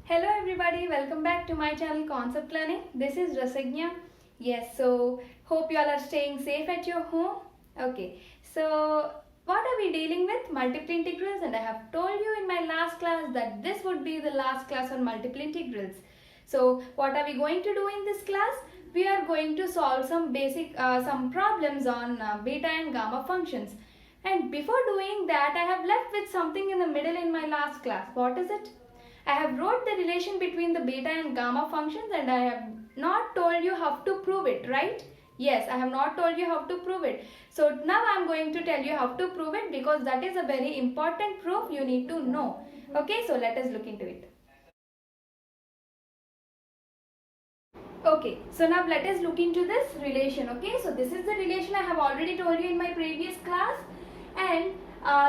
Hello everybody, welcome back to my channel Concept Learning. This is Rasagna. Yes, so hope you all are staying safe at your home. Okay, so what are we dealing with? Multiple integrals, and I have told you in my last class that this would be the last class on multiple integrals. So what are we going to do in this class? We are going to solve some basic some problems on beta and gamma functions. And before doing that, I have left with something in the middle in my last class. What is it? I have wrote the relation between the beta and gamma functions, and I have not told you how to prove it, right? Yes, I have not told you how to prove it. So now I am going to tell you how to prove it, because that is a very important proof you need to know. Okay, so let us look into it. Okay, so now let us look into this relation. Okay, so this is the relation I have already told you in my previous class, and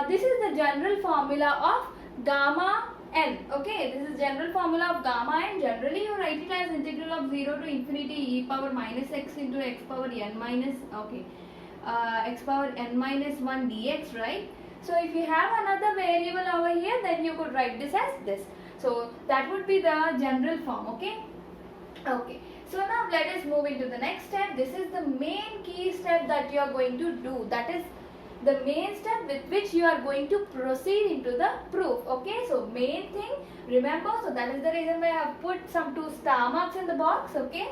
this is the general formula of gamma n. Okay, this is general formula of gamma n. Generally you write it as integral of 0 to infinity e power minus x into x power n minus x power n minus 1 dx, right? So if you have another variable over here, then you could write this as this. So that would be the general form. Okay, so now let us move into the next step. This is the main key step that you are going to do. That is the main step with which you are going to proceed into the proof. Okay, so main thing, remember, so that is the reason why I have put some 2 star marks in the box. Okay,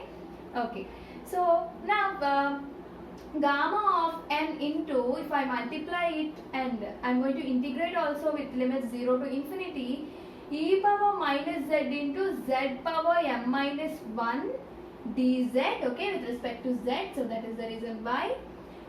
so now gamma of n into, if I multiply it, and I am going to integrate also with limits 0 to infinity, e power minus z into z power m minus 1 dz, okay, with respect to z. So that is the reason why.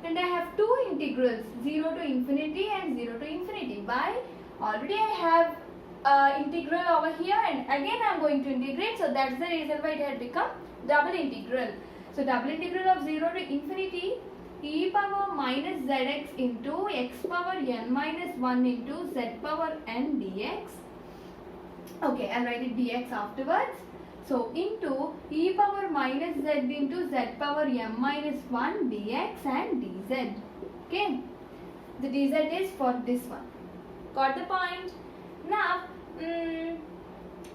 And I have 2 integrals, 0 to infinity and 0 to infinity. Why? Already I have integral over here, and again I am going to integrate. So that's the reason why it had become double integral. So double integral of 0 to infinity e power minus zx into x power n minus 1 into z power n dx. Okay, I'll write it dx afterwards. So into e power minus z into z power m minus 1 dx and dz. Okay, the dz is for this one. Got the point? Now,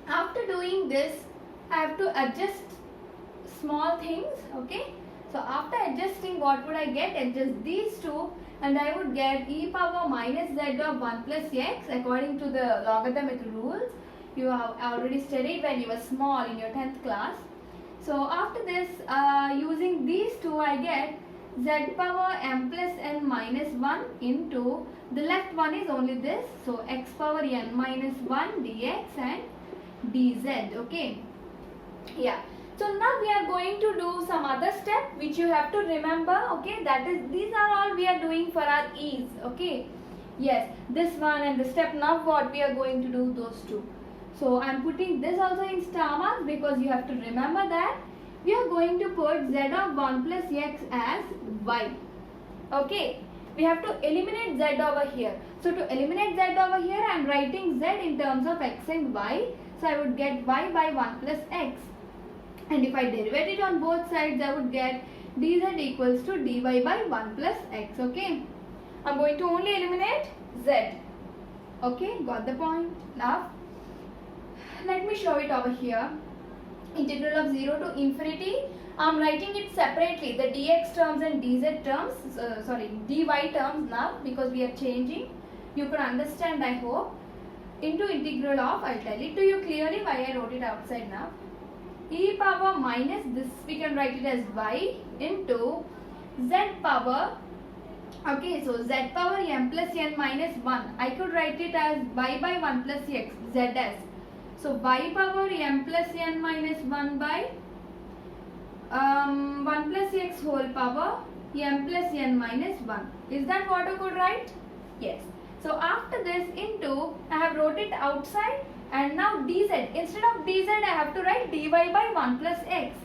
after doing this, I have to adjust small things. Okay, so after adjusting, what would I get? Adjust these two, and I would get e power minus z of 1 plus x according to the logarithmic rules. You have already studied when you were small in your 10th class. So after this, using these two, I get z power m plus n minus 1 into, the left one is only this, so x power n minus 1 dx and dz. Okay, yeah. So now we are going to do some other step which you have to remember. Okay, that is, these are all we are doing for our ease. Okay, yes, this one and the step now what we are going to do, those two. So I am putting this also in star marks, because you have to remember that we are going to put z of 1 plus x as y. Okay, we have to eliminate z over here. So to eliminate z over here, I am writing z in terms of x and y. So I would get y by 1 plus x. And if I derivate it on both sides, I would get dz equals to dy by 1 plus x. Okay, I am going to only eliminate z. Okay, got the point? Now let me show it over here. Integral of 0 to infinity, I am writing it separately, the dx terms and dz terms, dy terms now, because we are changing. You could understand, I hope. Into integral of, I will tell it to you clearly why I wrote it outside now. E power minus, this we can write it as y, into z power. Okay, so z power m plus n minus 1. I could write it as y by 1 plus x, zs. So y power m plus n minus 1 by 1 plus x whole power m plus n minus 1. Is that what I could write? Yes. So after this, into, I have wrote it outside, and now dz. Instead of dz, I have to write dy by 1 plus x.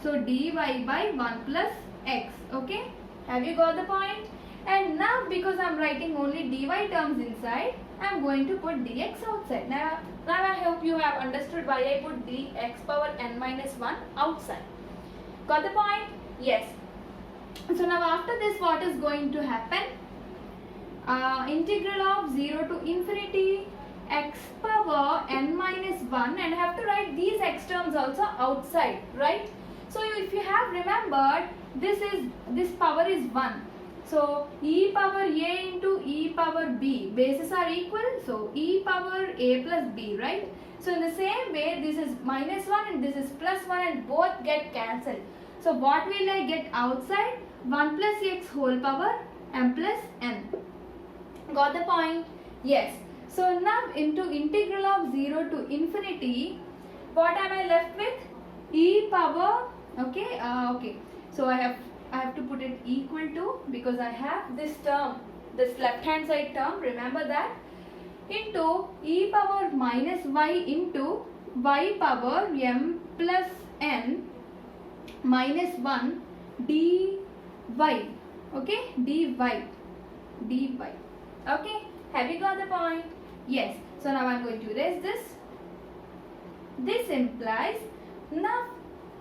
So dy by 1 plus x. Okay. Have you got the point? And now, because I am writing only dy terms inside, I am going to put dx outside. Now I hope you have understood why I put dx power n minus 1 outside. Got the point? Yes. So now after this, what is going to happen? Integral of 0 to infinity x power n minus 1 and I have to write these x terms also outside, right? So if you have remembered, this power is 1. So e power a into e power b, bases are equal, so e power a plus b, right? So in the same way, this is minus 1 and this is plus 1 and both get cancelled. So what will I get outside? 1 plus x whole power m plus n. Got the point? Yes. So now into integral of 0 to infinity, what am I left with? E power, okay, okay. So I have to put it equal to, because I have this term, this left hand side term, remember that, into e power minus y into y power m plus n minus 1 dy, okay, dy, okay. Have you got the point? Yes. So now I am going to erase this. This implies, now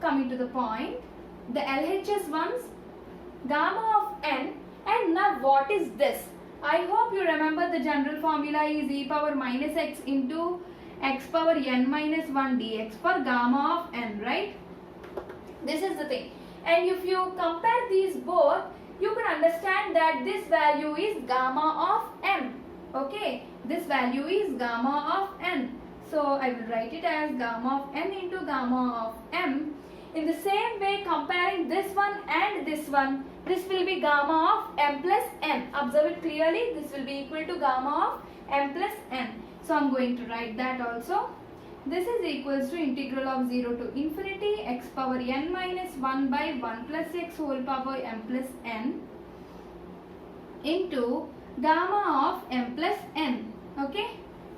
coming to the point, the LHS ones, gamma of n, and now what is this? I hope you remember the general formula is e power minus x into x power n minus 1 dx for gamma of n, right? This is the thing. And if you compare these both, you can understand that this value is gamma of m. Okay, this value is gamma of n. So I will write it as gamma of n into gamma of m. In the same way, comparing this one and this one, this will be gamma of m plus n. Observe it clearly. This will be equal to gamma of m plus n. So I am going to write that also. This is equals to integral of 0 to infinity x power n minus 1 by 1 plus x whole power m plus n into gamma of m plus n. Okay,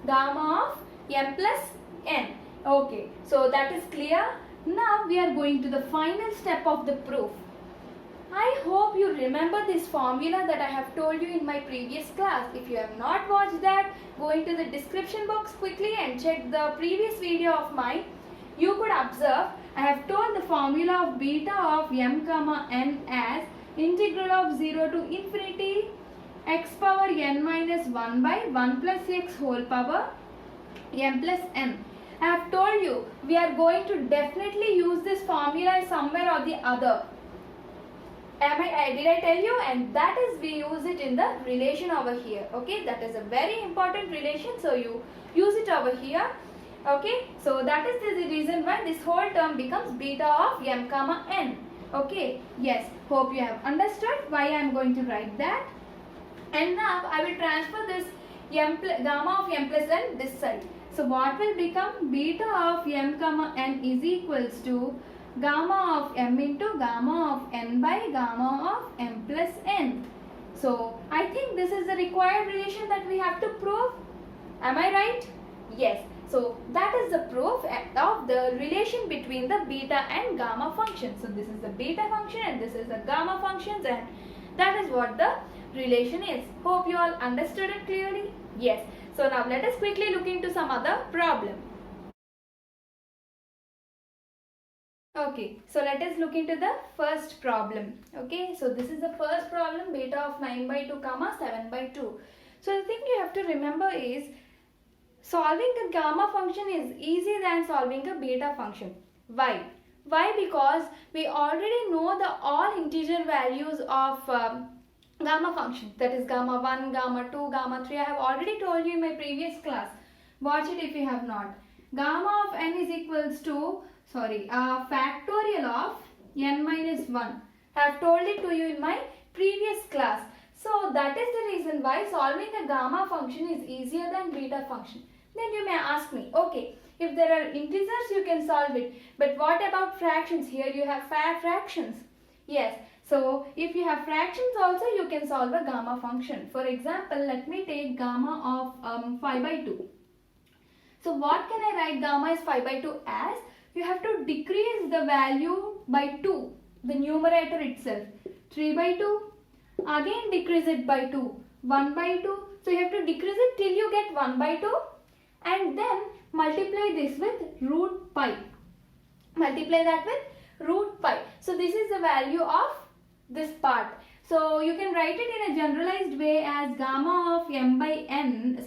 gamma of m plus n. Okay, so that is clear. Now we are going to the final step of the proof. I hope you remember this formula that I have told you in my previous class. If you have not watched that, go into the description box quickly and check the previous video of mine. You could observe I have told the formula of beta of m comma n as integral of 0 to infinity x power n minus 1 by 1 plus x whole power m plus n. I have told you we are going to definitely use this formula somewhere or the other. Did I tell you? And that is, we use it in the relation over here. Okay, that is a very important relation, so you use it over here. Okay, so that is the reason why this whole term becomes beta of m comma n. Okay, yes, hope you have understood why I am going to write that. And now I will transfer this gamma of m plus n this side. So what will become? Beta of m comma n is equals to gamma of m into gamma of n by gamma of m plus n. So I think this is the required relation that we have to prove. Am I right? Yes. So that is the proof of the relation between the beta and gamma functions. So this is the beta function and this is the gamma functions, and that is what the relation is. Hope you all understood it clearly. Yes. So now let us quickly look into some other problem. Okay, so let us look into the first problem. Okay, so this is the first problem, beta of 9 by 2 comma 7 by 2. So the thing you have to remember is solving a gamma function is easier than solving a beta function. Why? Why? Because we already know the all integer values of gamma function, that is gamma 1, gamma 2, gamma 3. I have already told you in my previous class. Watch it if you have not. Gamma of n is equals to factorial of n minus 1. I have told it to you in my previous class. So that is the reason why solving a gamma function is easier than beta function. Then you may ask me, okay, if there are integers you can solve it, but what about fractions? Here you have fractions. Yes, so if you have fractions also you can solve a gamma function. For example, let me take gamma of 5 by 2. So what can I write gamma is 5 by 2 as? You have to decrease the value by 2, the numerator itself. 3 by 2, again decrease it by 2, 1 by 2. So you have to decrease it till you get 1 by 2 and then multiply this with root pi. Multiply that with root pi. So this is the value of this part. So you can write it in a generalized way as gamma of m by n,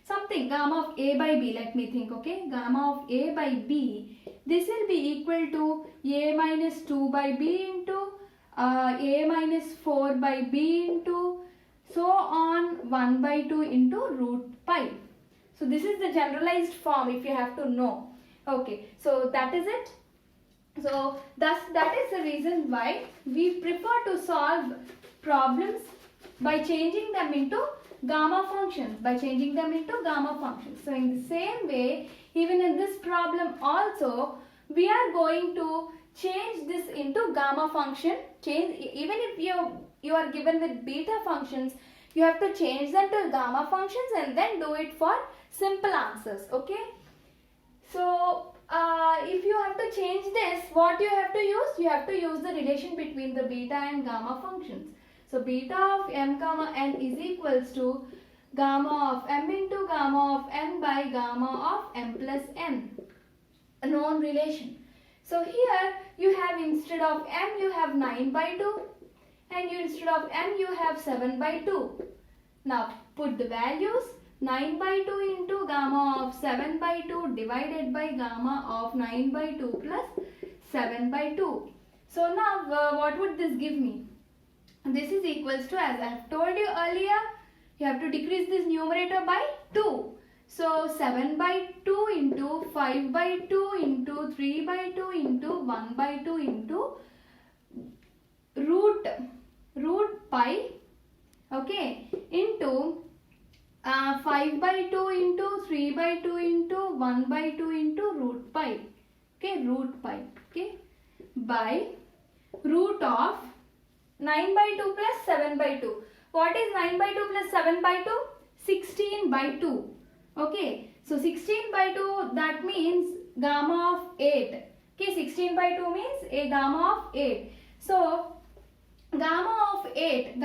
something gamma of a by b, let me think, okay, gamma of a by b, this will be equal to a minus 2 by b into a minus 4 by b into so on 1 by 2 into root pi. So this is the generalized form if you have to know. Okay, so that is it. So thus that is the reason why we prefer to solve problems by changing them into gamma functions, So in the same way, even in this problem also, we are going to change this into gamma function. Even if you are given with beta functions, you have to change them to gamma functions and then do it for simple answers. Okay. So if you have to change this, what you have to use? You have to use the relation between the beta and gamma functions. So beta of m comma n is equals to gamma of m into gamma of n by gamma of m plus n, a known relation. So here you have, instead of m you have 9 by 2 and instead of m you have 7 by 2. Now put the values. 9 by 2 into gamma of 7 by 2 divided by gamma of 9 by 2 plus 7 by 2. So now what would this give me? This is equals to, as I have told you earlier, you have to decrease this numerator by 2. So 7 by 2 into 5 by 2 into 3 by 2 into 1 by 2 into root pi, okay, into 5 by 2 into 3 by 2 into 1 by 2 into root pi, okay, by root of 9 by 2 plus 7 by 2. What is 9 by 2 plus 7 by 2? 16 by 2. Okay, so 16 by 2, that means gamma of 8. Okay, 16 by 2 means a gamma of 8. So gamma of 8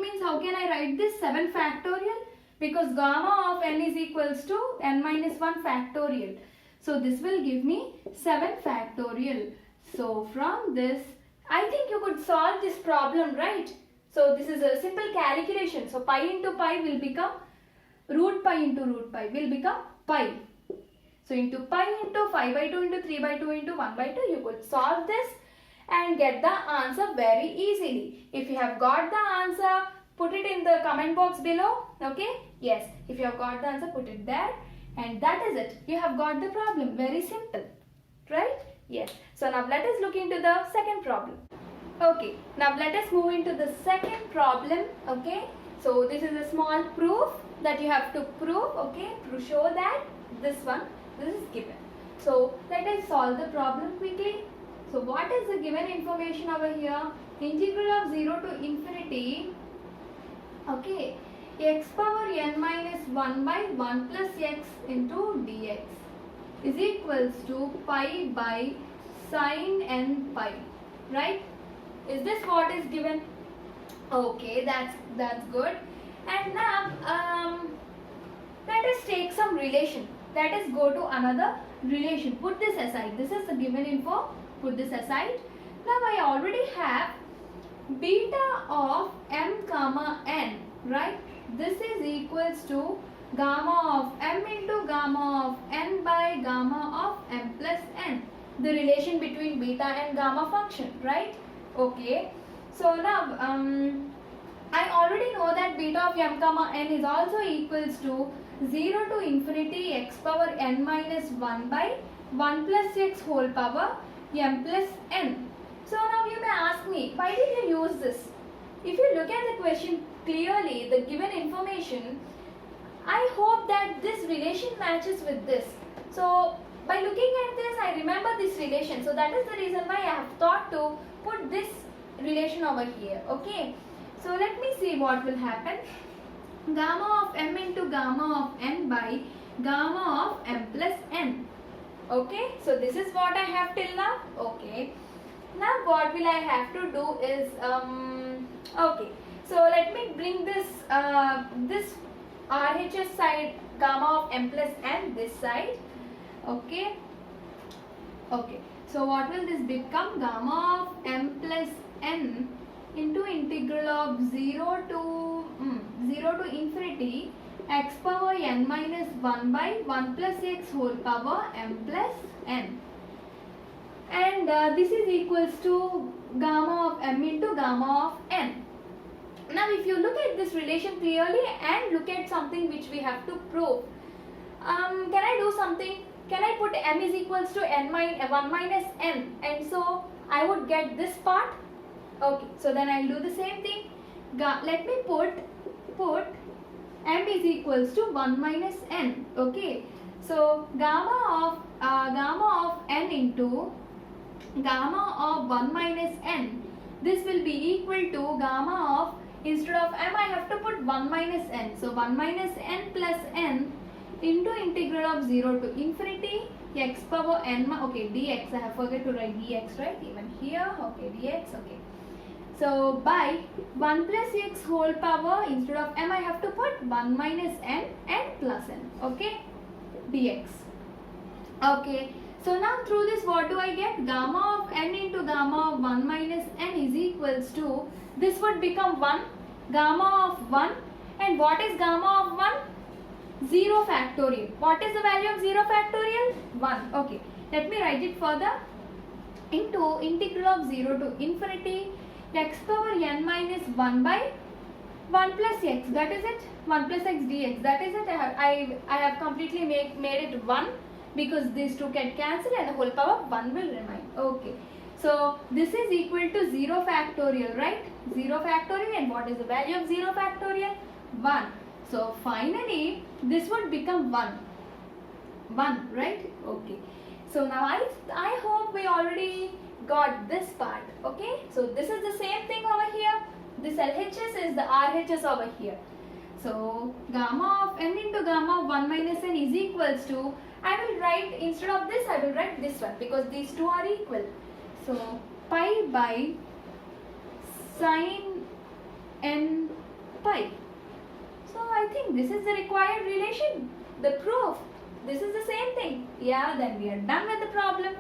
means, how can I write this? 7 factorial, because gamma of n is equals to n minus 1 factorial. So this will give me 7 factorial. So from this, I think you could solve this problem, right? So this is a simple calculation. So pi into pi will become root pi into root pi will become pi. So into pi into 5 by 2 into 3 by 2 into 1 by 2, you could solve this and get the answer very easily. If you have got the answer, put it in the comment box below. Okay? Yes. If you have got the answer, put it there. And that is it. You have got the problem. Very simple. Right? Yes. So now let us look into the second problem. Okay. Now let us move into the second problem. Okay. So this is a small proof that you have to prove. Okay. To show that this is given. So let us solve the problem quickly. So what is the given information over here? Integral of 0 to infinity, okay, x power n minus 1 by 1 plus x into dx is equals to pi by sine n pi, right? Is this what is given? Okay, that's good. And now let us take some relation. Let us go to another relation. Put this aside. This is the given info. Put this aside. Now I already have beta of m comma n, right? This is equals to gamma of m into gamma of n by gamma of m plus n. The relation between beta and gamma function, right? Okay. So now I already know that beta of m comma n is also equals to 0 to infinity x power n minus 1 by 1 plus x whole power m plus n. So now you may ask me, why did you use this? If you look at the question clearly, the given information, I hope that this relation matches with this. So by looking at this, I remember this relation. So that is the reason why I have thought to put this relation over here. Okay. So let me see what will happen. Gamma of m into gamma of n by gamma of m plus n. Okay. So this is what I have till now. Okay. Now what will I have to do is, okay. So let me bring this this RHS side, gamma of m plus n, this side. Okay. Okay. So what will this become? Gamma of m plus n into integral of 0 to infinity x power n minus 1 by 1 plus x whole power m plus n. And this is equals to gamma of m into gamma of n. Now if you look at this relation clearly and look at something which we have to prove, can I do something? Can I put m is equals to 1 minus n, and so I would get this part? Okay, so then I'll do the same thing. Let me put m is equals to 1 minus n. Okay, so gamma of n into gamma of 1 minus n, this will be equal to gamma of, instead of m I have to put 1 minus n, so 1 minus n plus n into integral of 0 to infinity x power n, okay, dx, I have forgot to write dx, right, even here, okay, dx, okay. So by 1 plus x whole power, instead of m I have to put 1 minus n and plus n, okay, dx. Okay, so now through this what do I get? Gamma of n into gamma of 1 minus n is equals to, this would become 1, gamma of 1, and what is gamma of 1? 0 factorial. What is the value of 0 factorial? 1. Okay, let me write it further. Into integral of 0 to infinity x power n minus 1 by 1 plus x, that is it, 1 plus x dx, that is it. I have completely made it 1 because these two can cancel and the whole power 1 will remain. Okay, so this is equal to 0 factorial, right? 0 factorial, and what is the value of 0 factorial? 1. So finally this would become 1, right? Okay, so now I hope we already got this part. Okay, so this is the same thing over here. This LHS is the RHS over here. So gamma of n into gamma of 1 minus n is equals to, I will write, instead of this I will write this one because these two are equal. So pi by sin n pi. So I think this is the required relation, the proof. This is the same thing. Yeah, then we are done with the problem.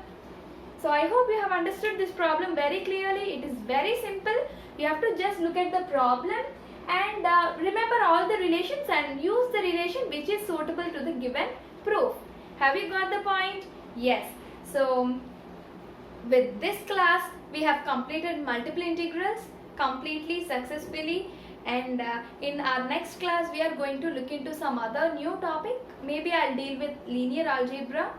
So I hope you have understood this problem very clearly. It is very simple. You have to just look at the problem and remember all the relations and use the relation which is suitable to the given proof. Have you got the point? Yes. So with this class we have completed multiple integrals completely successfully, and in our next class we are going to look into some other new topic. Maybe I'll deal with linear algebra.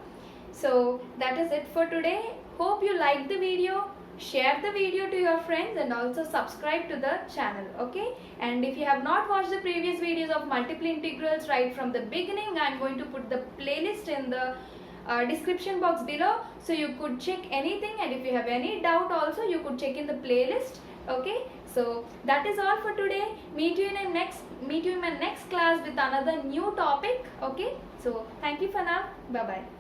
So that is it for today. Hope you liked the video. Share the video to your friends and also subscribe to the channel. Okay, and if you have not watched the previous videos of multiple integrals right from the beginning, I'm going to put the playlist in the description box below, so you could check anything, and if you have any doubt also you could check in the playlist. Okay, so that is all for today. Meet you in my next class with another new topic. Okay, so thank you for now. Bye bye.